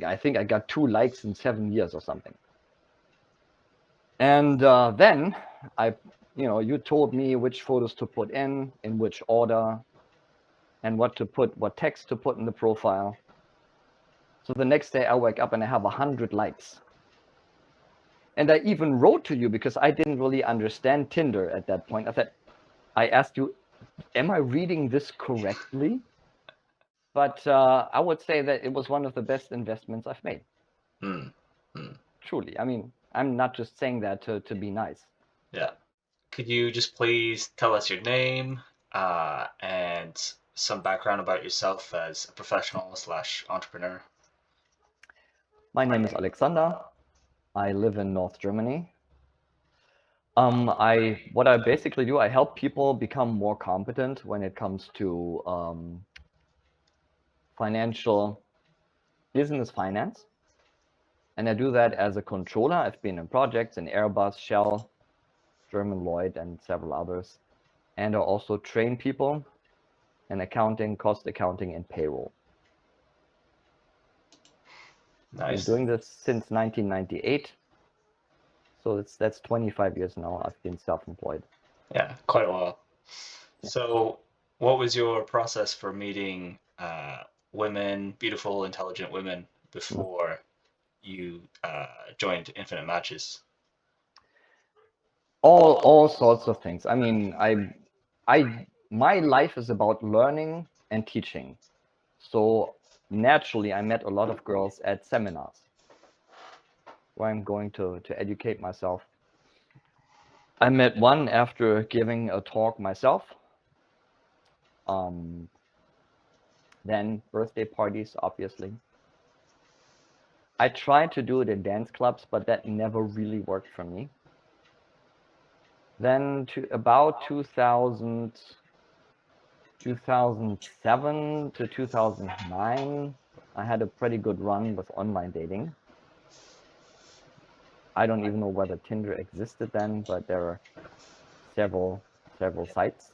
anything. I think I got 2 likes in 7 years or something. And then you told me which photos to put in which order, and what text to put in the profile. So the next day I wake up and I have 100 likes. And I even wrote to you because I didn't really understand Tinder at that point. I asked you, am I reading this correctly? But I would say that it was one of the best investments I've made. Truly. I mean, I'm not just saying that to be nice. Yeah. Could you just please tell us your name and some background about yourself as a professional / entrepreneur? My name is Alexander. I live in North Germany. What I basically do, I help people become more competent when it comes to financial business finance. And I do that as a controller. I've been in projects in Airbus, Shell, German Lloyd, and several others. And I also train people in accounting, cost accounting, and payroll. Nice. Been doing this since 1998. So that's 25 years now. I've been self-employed. Yeah, quite a while. Yeah. So, what was your process for meeting women, beautiful, intelligent women, before you joined Infinite Matches? All sorts of things. I mean, my life is about learning and teaching. So naturally, I met a lot of girls at seminars where I'm going to educate myself. I met one after giving a talk myself. Then birthday parties, obviously. I tried to do it in dance clubs, but that never really worked for me. Then to about 2007 to 2009, I had a pretty good run with online dating. I don't even know whether Tinder existed then, but there were several sites.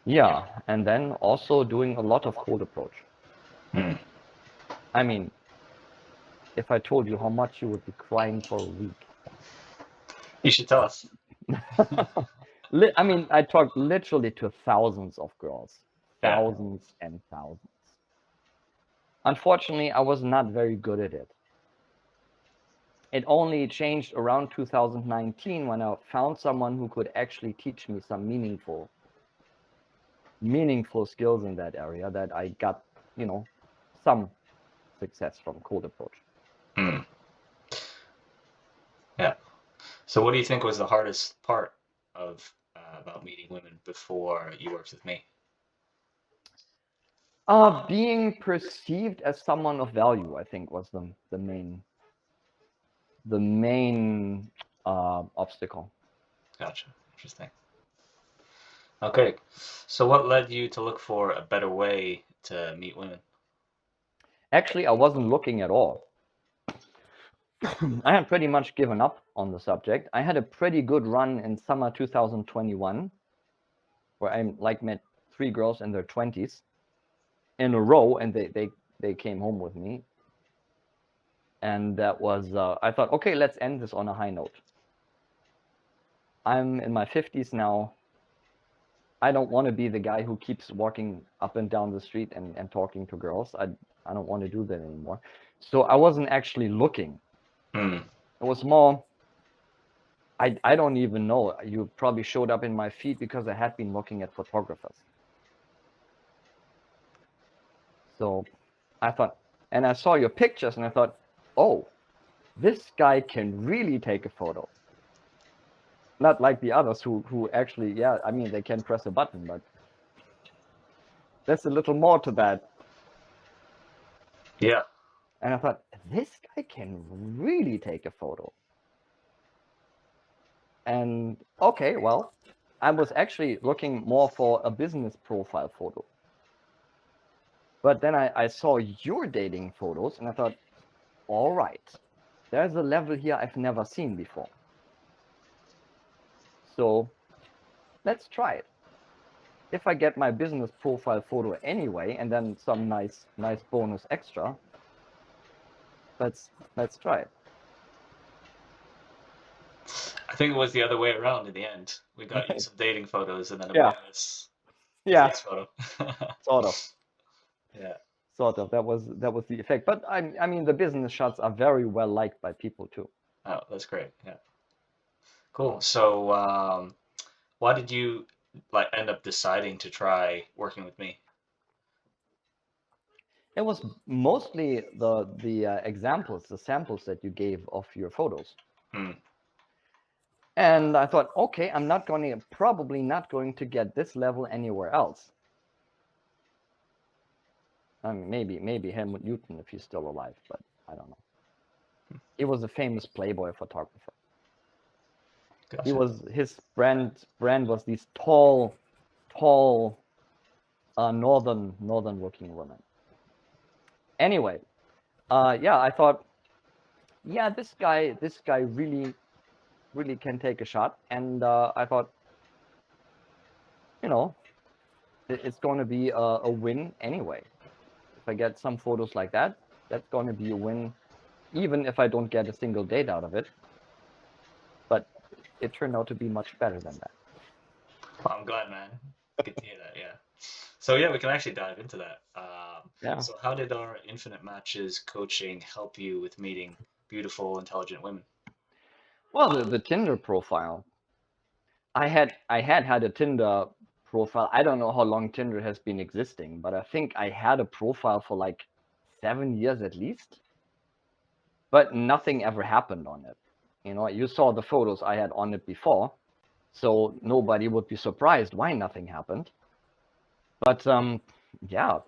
Yeah, and then also doing a lot of cold approach. I mean, if I told you how much, you would be crying for a week. You should tell us. I mean, I talked literally to thousands of girls. Yeah. Thousands and thousands. Unfortunately, I was not very good at it. It only changed around 2019 when I found someone who could actually teach me some meaningful skills in that area, that I got, some success from cold approach. Yeah. So, what do you think was the hardest part of about meeting women before you worked with me? Being perceived as someone of value, I think, was the main obstacle. Gotcha. Interesting. Okay. So, what led you to look for a better way to meet women? Actually, I wasn't looking at all. I had pretty much given up on the subject. I had a pretty good run in summer 2021, where I met 3 girls in their 20s in a row, and they came home with me. And that was, I thought, okay, let's end this on a high note. I'm in my 50s now. I don't want to be the guy who keeps walking up and down the street and talking to girls. I don't want to do that anymore. So I wasn't actually looking. It was more, I don't even know. You probably showed up in my feed because I had been looking at photographers. So I thought, and I saw your pictures and I thought, oh, this guy can really take a photo. Not like the others who actually, yeah, I mean, they can press a button, but there's a little more to that. Yeah. And I thought, this guy can really take a photo. And okay, well, I was actually looking more for a business profile photo. But then I saw your dating photos and I thought, all right, there's a level here I've never seen before. So let's try it. if I get my business profile photo anyway, and then some nice bonus extra, let's try it. I think it was the other way around in the end. We got you some dating photos and then a Yeah. bonus Yeah, business photo. sort of. Yeah. Sort of. That was the effect. But I mean, the business shots are very well liked by people too. Oh, that's great. Yeah. Cool. So, why did you like end up deciding to try working with me? It was mostly the examples, the samples that you gave of your photos. Hmm. And I thought, okay, I'm probably not going to get this level anywhere else. I mean, maybe Helmut Newton if he's still alive, but I don't know. He was a famous Playboy photographer. Gotcha. His brand was these tall, northern looking women. Anyway, yeah, I thought, yeah, this guy really can take a shot, and I thought, you know, it's going to be a win anyway. If I get some photos like that, that's going to be a win, even if I don't get a single date out of it. But it turned out to be much better than that. Well, I'm glad, man. Good to hear that. Yeah. So yeah, we can actually dive into that. Yeah. So how did our Infinite Matches coaching help you with meeting beautiful, intelligent women? Well, the Tinder profile. I had a Tinder profile. I don't know how long Tinder has been existing, but I think I had a profile for like 7 years at least. But nothing ever happened on it. You know, you saw the photos I had on it before, so nobody would be surprised why nothing happened. But yeah,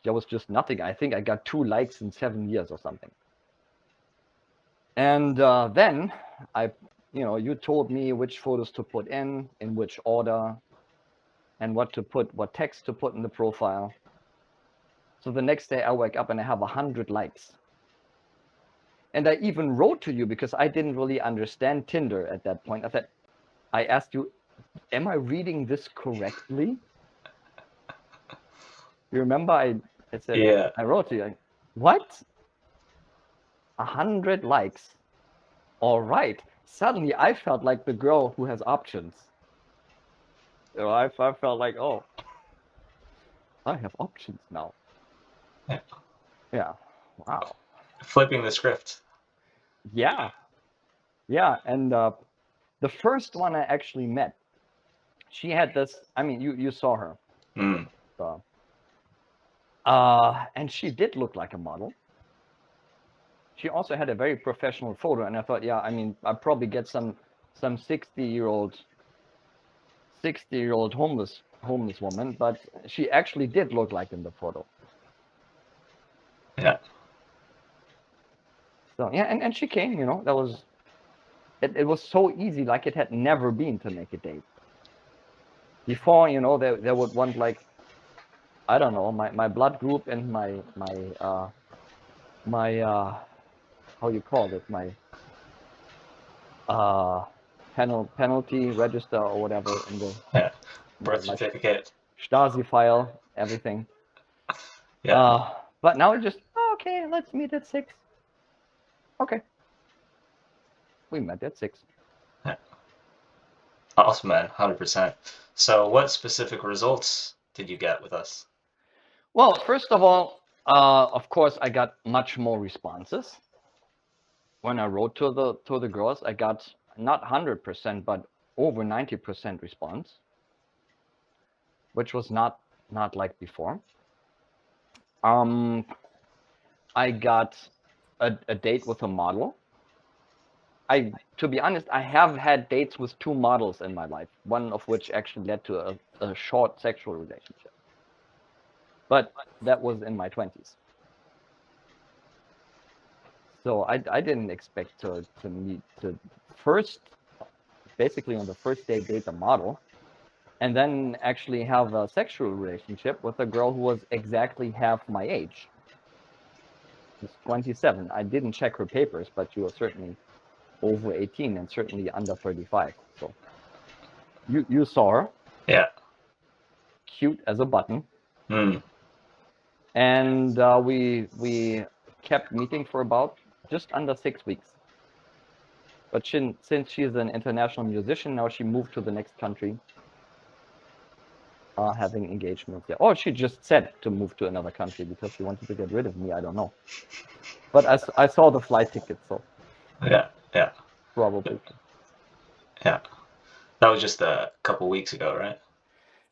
there was just nothing. I think I got 2 likes in 7 years or something. And then you told me which photos to put in which order, and what text to put in the profile. So the next day I wake up and I have 100 likes. And I even wrote to you because I didn't really understand Tinder at that point. I asked you, am I reading this correctly? You remember I said, Yeah. I wrote to you, like, what? 100 likes. All right. Suddenly I felt like the girl who has options. You know, I felt like, oh, I have options now. Yeah. Yeah. Wow. Flipping the script. Yeah. Yeah. And the first one I actually met, she had this, I mean, you saw her. Mm. So, and she did look like a model. She also had a very professional photo, and I thought, yeah, I mean, I'd probably get some 60-year-old homeless woman, but she actually did look like in the photo. Yeah. So yeah, and she came, you know, that was it was so easy, like it had never been to make a date. Before, you know, they would want, like, I don't know, my blood group and my how you call it, my penalty register or whatever, in the Yeah. Birth my certificate. Stasi file, everything. Yeah. But now it's just, okay, let's meet at 6. Okay. We met at 6. Yeah. Awesome, man. 100%. So, what specific results did you get with us? Well, first of all, of course, I got much more responses. When I wrote to the girls, I got not 100%, but over 90% response, which was not like before. I got a date with a model. To be honest, I have had dates with 2 models in my life, one of which actually led to a short sexual relationship. But that was in my 20s. So I didn't expect to meet, to first, basically on the first date a model, and then actually have a sexual relationship with a girl who was exactly half my age. She's 27. I didn't check her papers, but she was certainly over 18 and certainly under 35. So you saw her. Yeah. cute as a button. Mm. And we kept meeting for about just under 6 weeks. But since she's an international musician, now she moved to the next country, having engagements there. Or she just said to move to another country because she wanted to get rid of me. I don't know. But I saw the flight ticket, so Yeah, yeah, probably. yeah. That was just a couple weeks ago, right?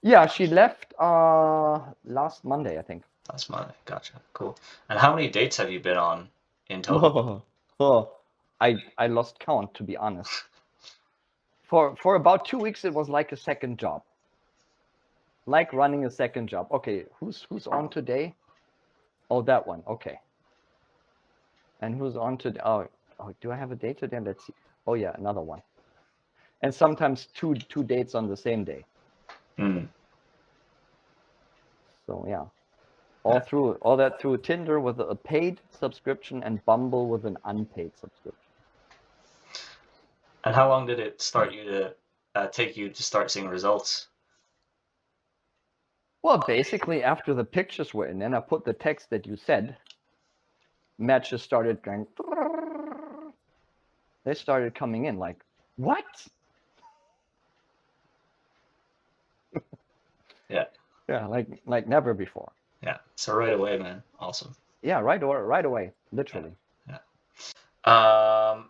Yeah, she left last Monday, I think. That's Monday. Gotcha. Cool. And how many dates have you been on in total? Oh, I lost count, to be honest. For about 2 weeks, it was like a second job. Like running a second job. Okay, who's on today? Oh, that one. Okay. And who's on today? Oh, do I have a date today? Let's see. Oh yeah, another one. And sometimes two dates on the same day. Mm. So yeah. All that through Tinder with a paid subscription and Bumble with an unpaid subscription. And how long did it take you to start seeing results? Well, basically after the pictures were in, and I put the text that you said, matches started going. They started coming in like, what? Yeah. Yeah, like never before. Yeah. So right away, man. Awesome. Yeah, right away, literally. Yeah.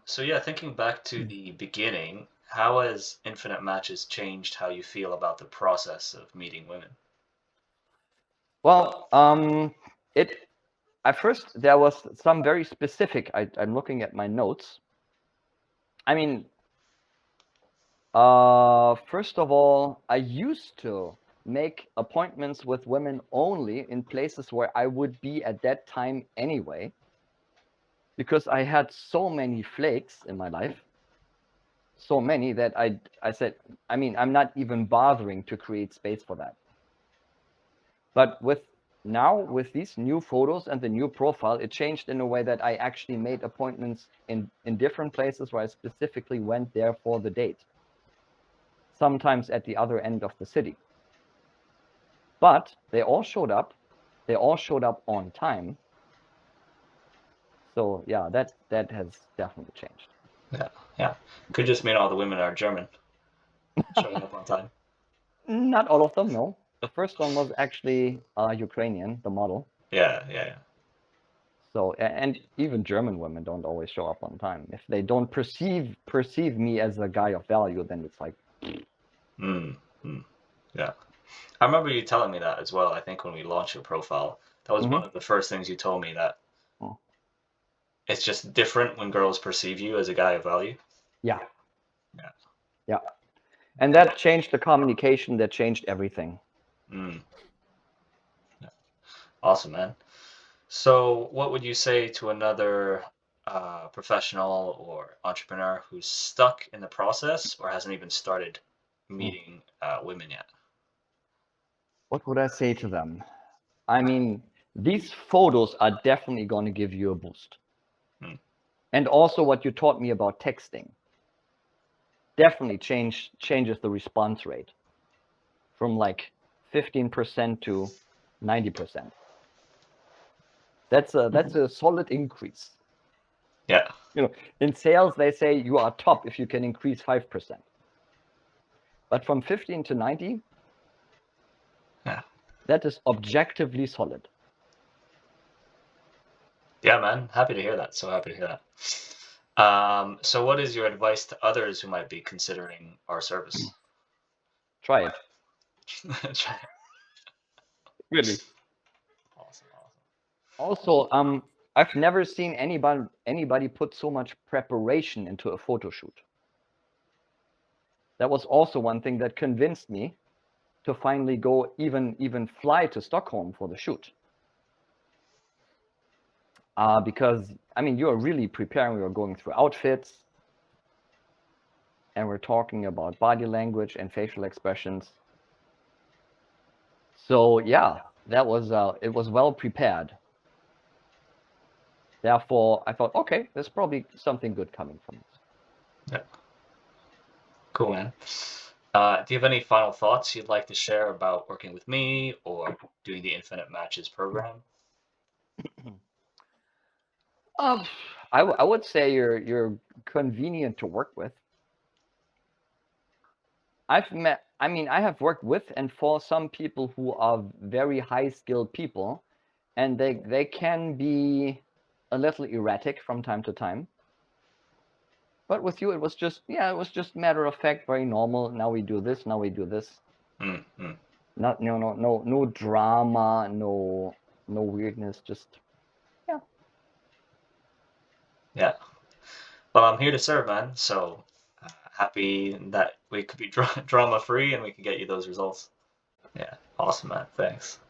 So yeah, thinking back to the beginning, how has Infinite Matches changed how you feel about the process of meeting women? Well, at first there was some very specific. I'm looking at my notes. I mean, first of all, I used to make appointments with women only in places where I would be at that time anyway, because I had so many flakes in my life, so many that I said, I mean, I'm not even bothering to create space for that. But with these new photos and the new profile, it changed in a way that I actually made appointments in different places where I specifically went there for the date. Sometimes at the other end of the city. But they all showed up. They all showed up on time. So yeah, that has definitely changed. Yeah, yeah. Could just mean all the women are German, showing up on time. Not all of them, no. The first one was actually Ukrainian, the model. Yeah, yeah, yeah. So and even German women don't always show up on time. If they don't perceive me as a guy of value, then it's like. Yeah. I remember you telling me that as well. I think when we launched your profile, that was one of the first things you told me, that it's just different when girls perceive you as a guy of value. Yeah. Yeah. Yeah. And that changed the communication, that changed everything. Yeah. Awesome, man. So what would you say to another professional or entrepreneur who's stuck in the process or hasn't even started meeting women yet? What would I say to them? I mean, these photos are definitely going to give you a boost. And also what you taught me about texting definitely changes the response rate from like 15% to 90%. That's a solid increase. Yeah. You know, in sales they say you are top if you can increase 5%. But from 15 to 90, Yeah. that is objectively solid. Yeah, man. Happy to hear that. So happy to hear that. So what is your advice to others who might be considering our service? Try it. Try it. Really. Awesome. Also, I've never seen anybody put so much preparation into a photo shoot. That was also one thing that convinced me to finally go even fly to Stockholm for the shoot. Because I mean, you're really preparing. We were going through outfits, and we're talking about body language and facial expressions. So yeah, that was it was well prepared. Therefore, I thought, okay, there's probably something good coming from this. Yeah. Cool, man. Do you have any final thoughts you'd like to share about working with me or doing the Infinite Matches program? Um, I would say you're convenient to work with. I have worked with and for some people who are very high skilled people, and they can be a little erratic from time to time. But with you, it was just matter of fact, very normal. Now we do this. Now we do this. Mm-hmm. Not no drama, no weirdness. Just yeah. Yeah. Well, I'm here to serve, man. So happy that we could be drama free and we can get you those results. Yeah. Awesome, man. Thanks.